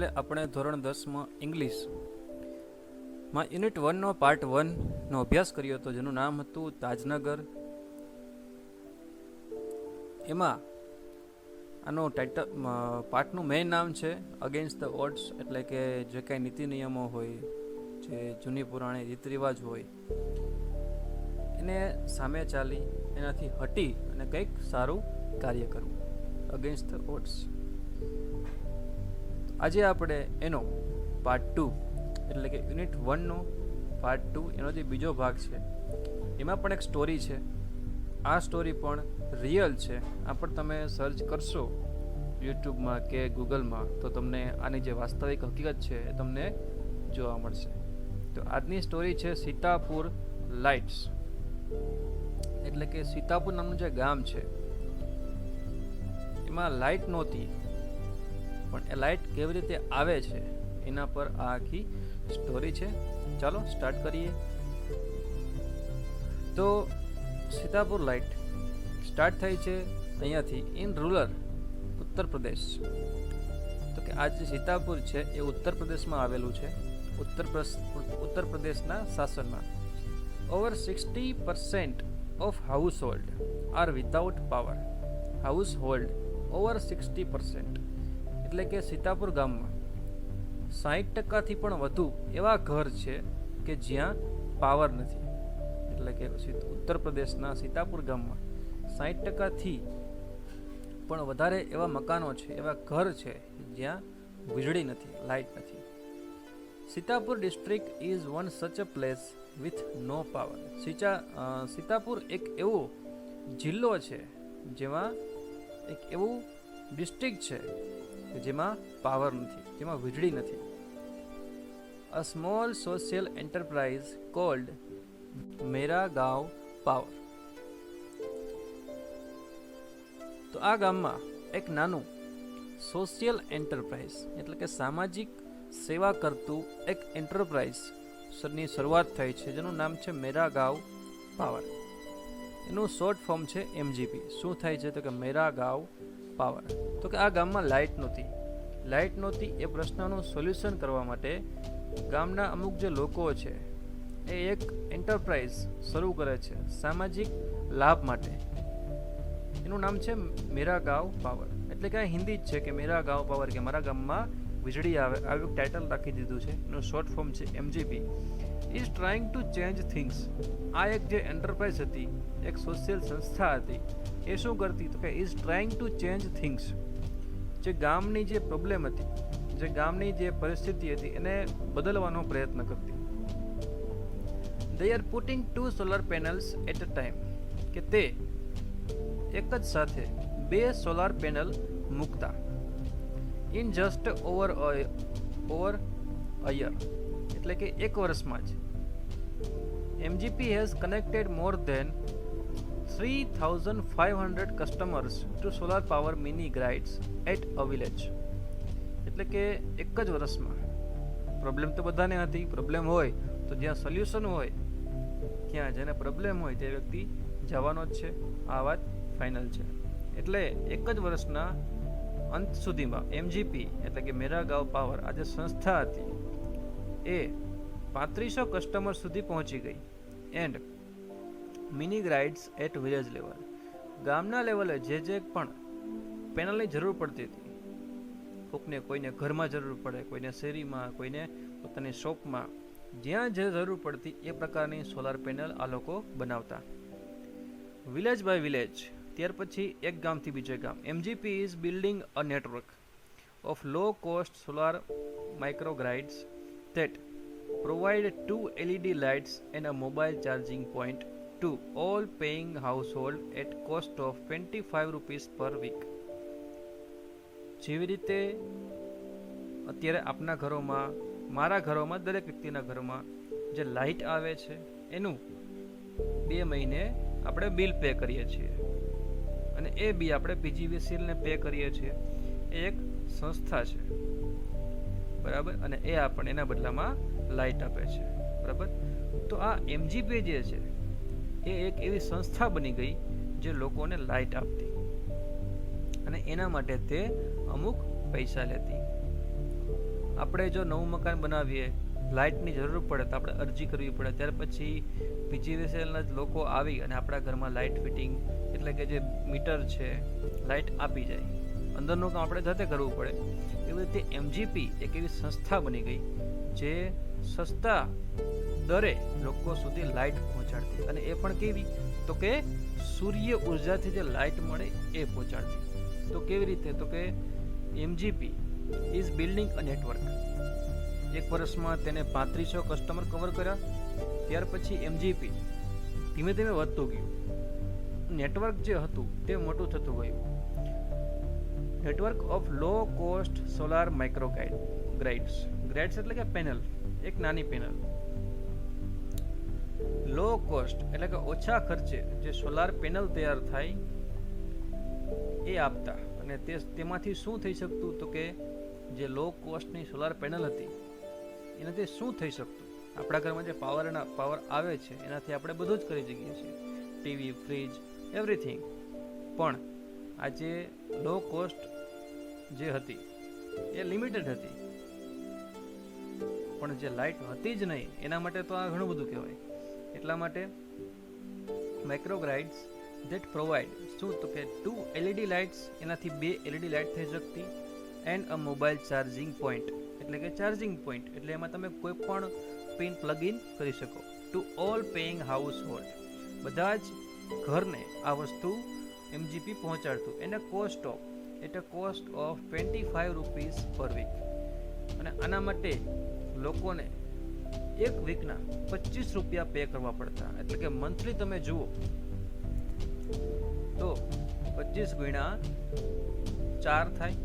ગઈકાલે આપણે ધોરણ 10માં ઇંગ્લિશમાં યુનિટ 1નો પાર્ટ 1નો અભ્યાસ કર્યો હતો, જેનું નામ હતું તાજનગર. એમાં આનો પાર્ટનું મેઇન નામ છે અગેન્સ્ટ ધ ઓડ્સ, એટલે કે જે કાંઈ નીતિ નિયમો હોય, જે જૂની પુરાણી રીત રિવાજ હોય, એને સામે ચાલી એનાથી હટી અને કંઈક સારું કાર્ય કરવું, અગેન્સ્ટ ધ ઓડ્સ. આજે આપણે એનો પાર્ટ 2 એટલે કે યુનિટ 1નો પાર્ટ 2 એનો જે બીજો ભાગ છે, એમાં પણ એક સ્ટોરી છે. આ સ્ટોરી પણ રિયલ છે. આ પણ તમે સર્ચ કરશો યુટ્યુબમાં કે ગૂગલમાં તો તમને આની જે વાસ્તવિક હકીકત છે એ તમને જોવા મળશે. તો આજની સ્ટોરી છે સીતાપુર લાઇટ્સ, એટલે કે સીતાપુર નામનું જે ગામ છે એમાં લાઇટ નહોતી, પણ એ લાઇટ કેવી રીતે આવે છે એના પર આ આખી સ્ટોરી છે. ચાલો સ્ટાર્ટ કરીએ. તો સીતાપુર લાઇટ સ્ટાર્ટ થાય છે અહીંયાથી, ઇન રૂરલ ઉત્તર પ્રદેશ. તો કે આ જે સીતાપુર છે એ ઉત્તર પ્રદેશમાં આવેલું છે, ઉત્તર પ્રદેશના શાસનમાં. Over 60% of household are without power. Household over 60%, એટલે કે સીતાપુર ગામમાં 60%થી પણ વધુ એવા ઘર છે કે જ્યાં પાવર નથી. એટલે કે ઉત્તર પ્રદેશના સીતાપુર ગામમાં 60%થી પણ વધારે એવા મકાનો છે, એવા ઘર છે જ્યાં વીજળી નથી, લાઇટ નથી. Sitapur district is one such a place with no power. Sitapur એક એવો જિલ્લો છે, જેમાં એક એવું ડિસ્ટ્રિક્ટ છે જેમાં પાવર નથી, જેમાં વીજળી નથી. A small social enterprise called Mera Gaon power. તો આ ગામમાં એક નાનું સોશિયલ એન્ટરપ્રાઇઝ, એટલે કે સામાજિક સેવા કરતું એક એન્ટરપ્રાઇઝ ની શરૂઆત થઈ છે, જેનું નામ છે મેરા ગાંવ પાવર. એનું શોર્ટ ફોર્મ છે MGP. શું થાય છે તો કે મેરા ગાંવ પાવર. તો કે આ ગામમાં લાઇટ નહોતી. એ પ્રશ્નનું સોલ્યુશન કરવા માટે ગામના અમુક જે લોકો છે એ એક એન્ટરપ્રાઇઝ શરૂ કરે છે સામાજિક લાભ માટે. એનું નામ છે મેરા ગાંવ પાવર. એટલે કે આ હિન્દી જ છે કે મેરા ગાંવ પાવર, કે મારા ગામમાં વીજળી આવે, આવું ટાઇટલ રાખી દીધું છે. એનું શોર્ટ ફોર્મ છે MGP. Is trying to change things. આ એક જે એન્ટરપ્રાઇઝ હતી, એક સોશિયલ સંસ્થા હતી, એ શું કરતી તો કે is trying to change things. જે ગામની જે પ્રોબ્લેમ હતી, જે ગામની જે પરિસ્થિતિ હતી, એને બદલવાનો પ્રયત્ન કરતી. They are putting 2 solar panels at a time. કે તે એક જ સાથે 2 સોલાર પેનલ મૂકતા. In just over a year, એટલે કે એક વર્ષમાં જ. MGP has connected more than 3,500 customers to solar power mini grids at a village. એટલે કે એક જ વર્ષમાં. પ્રોબ્લેમ તો બધાને હતી. પ્રોબ્લેમ હોય તો જ્યાં સોલ્યુશન હોય, ક્યાં જેને પ્રોબ્લેમ હોય તે વ્યક્તિ જવાનો જ છે. આ વાત ફાઇનલ છે. એટલે એક જ વર્ષના અંત સુધીમાં MGP એટલે કે મેરા ગાંવ પાવર, આ જે સંસ્થા હતી એ 3500 કસ્ટમર સુધી પહોંચી ગઈ. And mini grids at village level. ગામના લેવલે જે પણ પેનલની જરૂર પડતી હતી, કોઈને ઘરમાં જરૂર પડે, કોઈને શેરીમાં, કોઈને પોતાની શોપમાં, જ્યાં જે જરૂર પડતી એ પ્રકારની સોલાર પેનલ આ લોકો બનાવતા. વિલેજ બાય વિલેજ, ત્યાર પછી એક ગામથી બીજે ગામ. MGP is building a network of low cost solar microgrids that provide 2 LED lights and a mobile charging point to all paying household at cost of 25 rupees per week. જેવી રીતે અત્યારે આપના ઘરોમાં, મારા ઘરોમાં, દરેક વ્યક્તિના ઘરમાં જે લાઇટ આવે છે એનું 2 મહિને આપણે બિલ પે કરીએ છીએ, અને એ બી આપણે PGVCLને પે કરીએ છીએ. એ એક સંસ્થા છે, બરાબર, અને એ આપણને એના બદલામાં લાઇટ આપે છે, બરાબર. તો આ MGP જે છે એ એક એવી સંસ્થા બની ગઈ જે લોકોને લાઇટ આપતી, અને એના માટે તે અમુક પૈસા લેતી. આપણે જો નવું મકાન બનાવીએ, લાઇટની જરૂર પડે તો આપણે અરજી કરવી પડે, ત્યાર પછી પીજીવીસીએલના જ લોકો આવી અને આપણા ઘરમાં લાઇટ ફિટિંગ એટલે કે જે મીટર છે લાઇટ આપી જાય. અંદરનું કામ આપણે જાતે કરવું પડે. એવી રીતે એમજીપી એક એવી સંસ્થા બની ગઈ જે સસ્તા દરે લોકો સુધી લાઇટ પહોંચાડતી, અને એ પણ કેવી, તો કે સૂર્ય ઉર્જાથી જે લાઇટ મળે એ પહોંચાડતી. તો કેવી રીતે, તો કે MGP is building a network. એક વર્ષમાં તેને 3500 કસ્ટમર કવર કર્યા. ત્યાર પછી એમજીપી ધીમે ધીમે વધતું ગયું. નેટવર્ક જે હતું તે મોટું થતું ગયું. Network of low cost solar micro grids. Grids એટલે કે પેનલ, એક નાની પેનલ. લો કોસ્ટ એટલે કે ઓછા ખર્ચે જે સોલાર પેનલ તૈયાર થાય એ આપતા. અને તેમાંથી શું થઈ શકતું, તો કે જે લો કોસ્ટની સોલાર પેનલ હતી એનાથી શું થઈ શકતું, આપણા ઘરમાં જે પાવર આવે છે એનાથી આપણે બધું જ કરી શકીએ છીએ, ટીવી, ફ્રીજ, એવરીથિંગ. પણ આજે લો કોસ્ટ જે હતી એ લિમિટેડ હતી, પણ જે લાઇટ હતી જ નહીં એના માટે તો આ ઘણું બધું કહેવાય. એટલા માટે માઇક્રોગ્રાઇડ્સ ધેટ પ્રોવાઈડ શું, તો કે 2 LED લાઇટ્સ, એનાથી 2 LED લાઇટ થઈ શકતી, and a mobile charging point એટલે કે ચાર્જિંગ પોઈન્ટ એટલે એમાં તમે કોઈ પણ પિન પ્લગ ઇન કરી શકો. To all paying household, બધા જ ઘરને આ વસ્તુ એમજીપી પહોંચાડતું. એને cost of 25 rupees per week. અને આના માટે લોકોને એક વીકના 25 રૂપિયા પે કરવા પડતા. એટલે કે મંથલી તમે જુઓ તો 25 ગુણ્યા 4 થાય.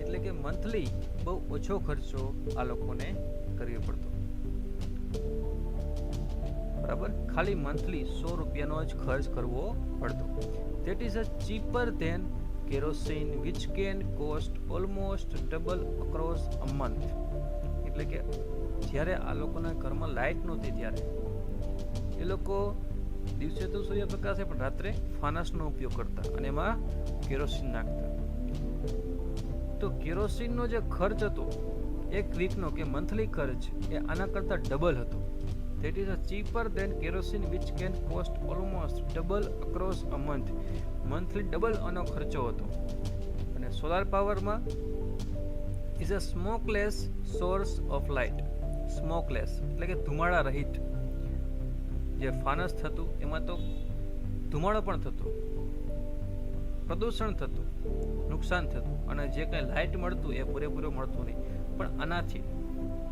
એટલે કે મંથલી બહુ ઓછો ખર્ચો આ લોકોને કરવો પડતો. બરાબર, ખાલી મંથલી 100 રૂપિયાનો જ ખર્ચ કરવો પડતો. That is a cheaper than kerosene which can cost almost double across a month. એટલે કે જ્યારે આ લોકોના ઘરમાં લાઇટ નહોતી ત્યારે એ લોકો દિવસે તો સૂર્યપ્રકાશે પણ રાત્રે ફાનસનો ઉપયોગ કરતા અને એમાં કેરોસીન નાખતા. તો કેરોસીનનો જે ખર્ચ હતો એક વીકનો કે મંથલી ખર્ચ એ આના કરતાં ડબલ હતો. That is a cheaper than kerosene which can cost almost double across a month. Monthly double આનો ખર્ચો હતો. અને સોલાર પાવરમાં is a smokeless source of light. Smokeless એટલે કે ધુમાડા રહિત. જે ફાનસ થતું એમાં તો ધુમાડો પણ થતો, પ્રદૂષણ થતું, નુકસાન થતું, અને જે કંઈ લાઇટ મળતું એ પૂરેપૂરું મળતું નહીં. પણ આનાથી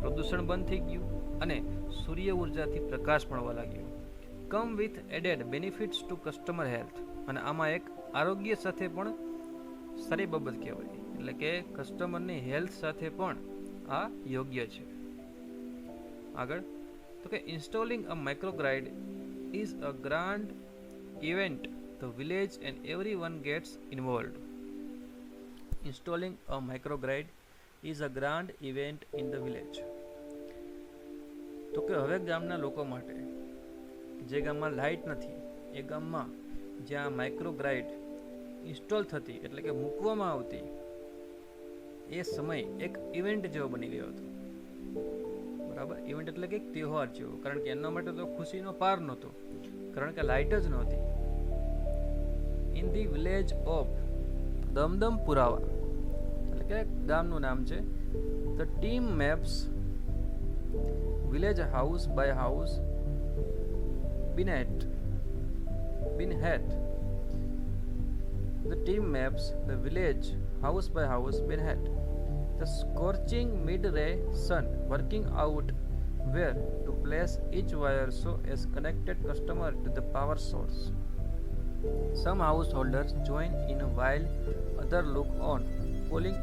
પ્રદૂષણ બંધ થઈ ગયું અને સૂર્ય ઉર્જાથી પ્રકાશ મળવા લાગ્યો. Come with added benefits to customer health. અને આમાં એક આરોગ્ય સાથે પણ સારી બાબત કહેવાય. એટલે કે કસ્ટમરની હેલ્થ સાથે પણ આ યોગ્ય છે. આગળ તો કે installing a microgrid is a grand event the village and everyone gets involved. Installing a microgrid is a grand event in the village. તો કે હવે ગામના લોકો માટે, જે ગામમાં લાઇટ નથી એ ગામમાં જ્યાં માઇક્રોગ્રાઇડ ઇન્સ્ટોલ થતી એટલે કે મૂકવામાં આવતી એ સમય એક ઇવેન્ટ જેવો બની ગયો હતો. બરાબર, ઇવેન્ટ એટલે કે તહેવાર જેવો, કારણ કે એના માટે તો ખુશીનો પાર નહોતો, કારણ કે લાઇટ જ નહોતી. In the village of Damdampurwa એટલે કે ગામનું નામ છે. The team maps village house by house been had. The team maps the village house by house been had. The scorching mid-ray sun working out where to place each wire so as connected customer to the power source. Some householders join in while other look on, pulling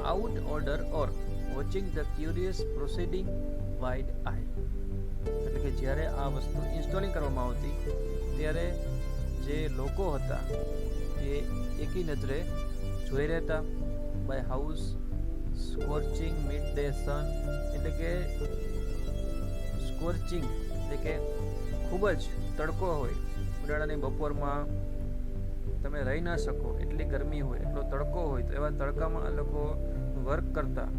out order or watching the curious proceeding wide eye. એટલે કે જ્યારે આ વસ્તુ installing કરવામાં આવતી ત્યારે જે લોકો હતા એ એકી નજરે જોઈ રહેતા. By house scorching mid day sun એટલે કે સ્કોર્ચિંગ એટલે કે ખૂબ જ તડકો હોય, ઉનાળાની બપોરમાં તમે રહી ના શકો એટલી ગરમી હોય, એટલો તડકો હોય, તો એવા તડકામાં આ લોકો વર્ક કરતા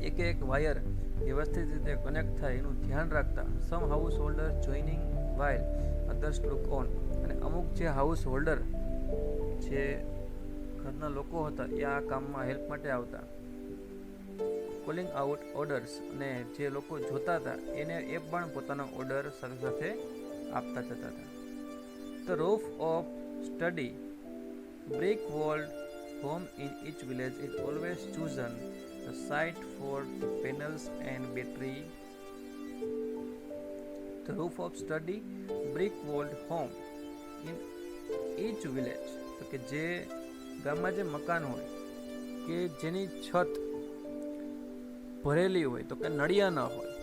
એક વાયર વ્યવસ્થિત રીતે કનેક્ટ થાય એનું ધ્યાન રાખતા some householder joining while others look on, અને અમુક જે હાઉસ હોલ્ડર જે ઘરના લોકો હતા એ આ કામમાં હેલ્પ માટે આવતા. કોલિંગ આઉટ ઓર્ડર્સ, અને જે લોકો જોતા હતા એને એ પણ પોતાનો ઓર્ડર સાથે સાથે આપતા જતા હતા. The roof of study brick walled home in each village is always chosen the site for the panels and battery. The roof of study brick walled home in each village, તો કે જે ગામમાં જે મકાન હોય કે જેની છત ભરેલી હોય તો કે નળિયા ન હોય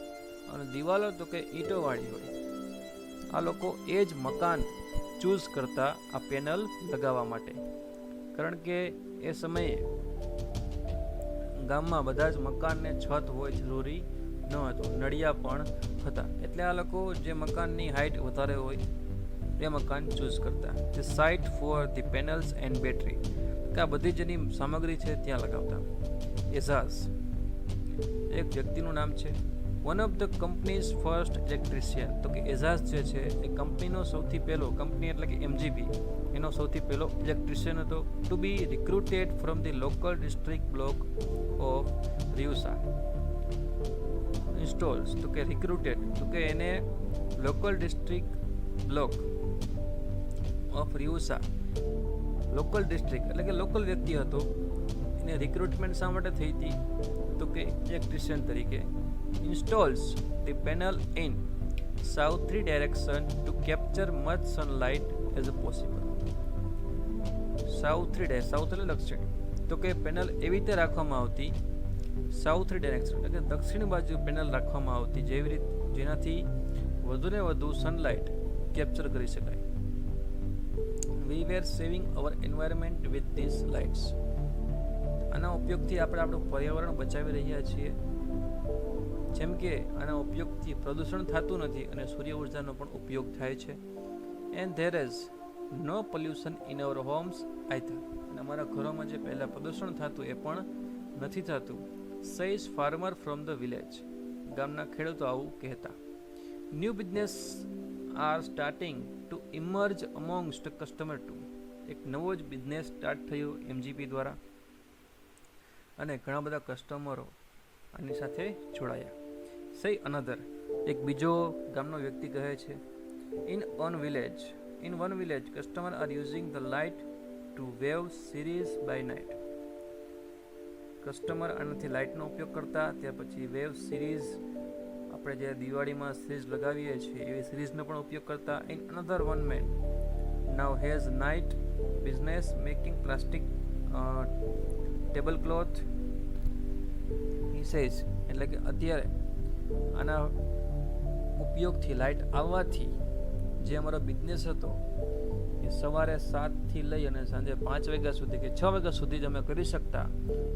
અને દિવાલો તો કે ઈંટોવાળી હોય, આ લોકો એ જ મકાન ચૂઝ કરતા આ પેનલ લગાવવા માટે. કારણ કે એ સમયે ગામમાં બધા જ મકાનને છત હોય જરૂરી ન હતું, નળિયા પણ હતા, એટલે આ લોકો જે મકાનની હાઇટ વધારે હોય તે મકાન ચૂઝ કરતા. The site for the panels and battery, કે આ બધી જેની સામગ્રી છે ત્યાં લગાવતા. એઝાઝ એક વ્યક્તિનું નામ છે. One of the companies first electrician, તો કે એઝાઝ જે છે એ કંપનીનો સૌથી પહેલો, કંપની એટલે કે એમજીબી, એનો સૌથી પહેલો ઇલેક્ટ્રિશિયન હતો. To be recruited from the local district block of રિયુસા. ઇન્સ્ટોલ્સ, તો કે રિક્રુટેડ, તો કે એને લોકલ ડિસ્ટ્રિક્ટ બ્લોક ઓફ રિયુસા, લોકલ ડિસ્ટ્રિક્ટ એટલે કે લોકલ વ્યક્તિ હતો, એને રિક્રુટમેન્ટ શા માટે થઈ હતી તો કે ઇલેક્ટ્રિશિયન તરીકે. Installs the panel in southerly direction to capture much sunlight as possible. South એટલે દક્ષિણ, તો કે પેનલ એવી રીતે રાખવામાં આવતી, સાઉથરી ડાયરેક્શન એટલે કે દક્ષિણ બાજુ પેનલ રાખવામાં આવતી જેવી રીતે જેનાથી વધુને વધુ સનલાઇટ કેપ્ચર કરી શકાય. We were saving our environment with this lights. આના ઉપયોગથી આપણે આપણું પર્યાવરણ બચાવી રહ્યા છીએ, જેમ કે આના ઉપયોગથી પ્રદૂષણ થતું નથી અને સૂર્ય ઉર્જાનો પણ ઉપયોગ થાય છે. And there is no pollution in our homes either, અને અમારા ઘરોમાં જે પહેલાં પ્રદૂષણ થતું એ પણ નથી થતું. Says farmer from the village, ગામના ખેડૂતો આવું કહેતા. New business are starting to emerge amongst customer too, એક નવો જ બિઝનેસ સ્ટાર્ટ થયો એમજીપી દ્વારા અને ઘણા બધા કસ્ટમરો આની સાથે જોડાયા. સઈ અનધર, એક બીજો ગામનો વ્યક્તિ કહે છે. In one village customer are using the light to weave saris by night. Customer આનાથી લાઇટનો ઉપયોગ કરતા, ત્યાર પછી વેવ સિરીઝ આપણે જે દિવાળીમાં સિરીઝ લગાવીએ છીએ એવી સિરીઝનો પણ ઉપયોગ કરતા. In another one man now has night business making plastic table cloth. He says, એટલે કે અત્યારે આના ઉપયોગથી લાઇટ આવવાથી જે અમારો બિઝનેસ હતો એ સવારે 7થી લઈ અને સાંજે 5 વાગ્યા સુધી કે 6 વાગ્યા સુધી જ અમે કરી શકતા,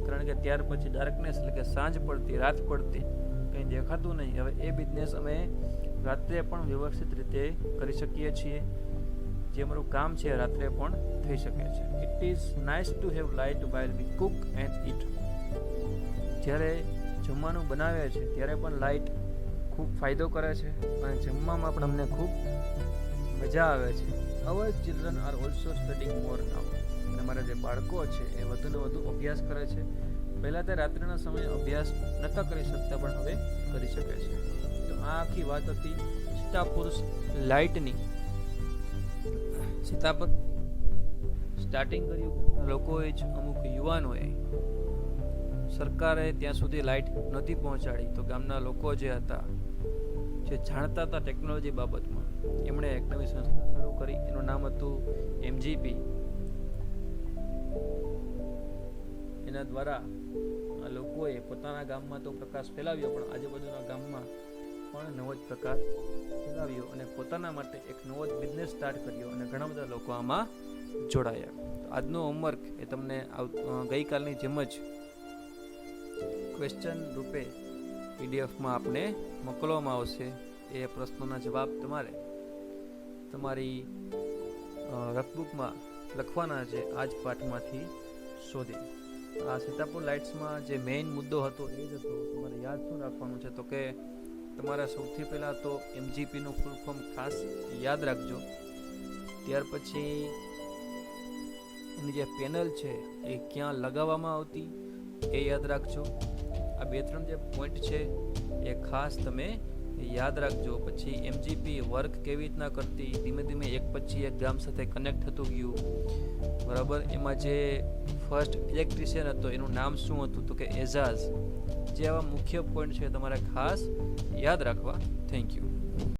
કારણ કે ત્યાર પછી ડાર્કનેસ એટલે કે સાંજ પડતી, રાત પડતી, કંઈ દેખાતું નહીં. હવે એ બિઝનેસ અમે રાત્રે પણ વ્યવસ્થિત રીતે કરી શકીએ છીએ, જે અમારું કામ છે રાત્રે પણ થઈ શકે છે. It is nice to have light while we cook and eat. જ્યારે જમવાનું બનાવે છે ત્યારે પણ લાઇટ ખૂબ ફાયદો કરે છે અને જમવામાં પણ અમને ખૂબ મજા આવે છે. અવર ચિલ્ડ્રન આર ઓલ્સો સ્ટડિંગ મોર નાઉ, અને અમારા જે બાળકો છે એ વધુને વધુ અભ્યાસ કરે છે. પહેલાં તે રાત્રિના સમયે અભ્યાસ નહોતા કરી શકતા પણ હવે કરી શકે છે. તો આ આખી વાત હતી સીતાપુર લાઇટની. સીતાપુર સ્ટાર્ટિંગ કર્યું લોકોએ જ, અમુક યુવાનોએ. સરકારે ત્યાં સુધી લાઇટ નહોતી પહોંચાડી તો ગામના લોકો જે હતા, જે જાણતા હતા ટેકનોલોજી બાબતમાં, એમણે એક નવી સંસ્થા શરૂ કરી. એનું નામ હતું એમજીપી. એના દ્વારા આ લોકોએ પોતાના ગામમાં તો પ્રકાશ ફેલાવ્યો, પણ આજુબાજુના ગામમાં પણ નવો જ પ્રકાશ ફેલાવ્યો અને પોતાના માટે એક નવો જ બિઝનેસ સ્ટાર્ટ કર્યો અને ઘણા બધા લોકો આમાં જોડાયા. તો આજનો હોમવર્ક એ તમને ગઈકાલની જેમ જ ક્વેશ્ચન રૂપે પીડીએફમાં આપને મોકલવામાં આવશે. એ પ્રશ્નોના જવાબ તમારે તમારી રફબુકમાં લખવાના છે, આ જ પાઠમાંથી શોધી. આ સીતાપુર લાઇટ્સમાં જે મેઇન મુદ્દો હતો એ જ હતો. તમારે યાદ શું રાખવાનું છે તો કે તમારે સૌથી પહેલાં તો એમજીપીનું ફૂલ ફોર્મ ખાસ યાદ રાખજો. ત્યાર પછી એની જે પેનલ છે એ ક્યાં લગાવવામાં આવતી એ યાદ રાખજો. આ 2-3 જે પોઈન્ટ છે એ ખાસ તમે યાદ રાખજો. પછી એમજીપી વર્ક કેવી રીતના કરતી, ધીમે ધીમે એક પછી એક ગામ સાથે કનેક્ટ થતું ગયું, બરાબર. એમાં જે ફર્સ્ટ ઇલેક્ટ્રિશિયન હતો એનું નામ શું હતું તો કે એઝાઝ. જે આવા મુખ્ય પોઈન્ટ છે તમારે ખાસ યાદ રાખવા. Thank you.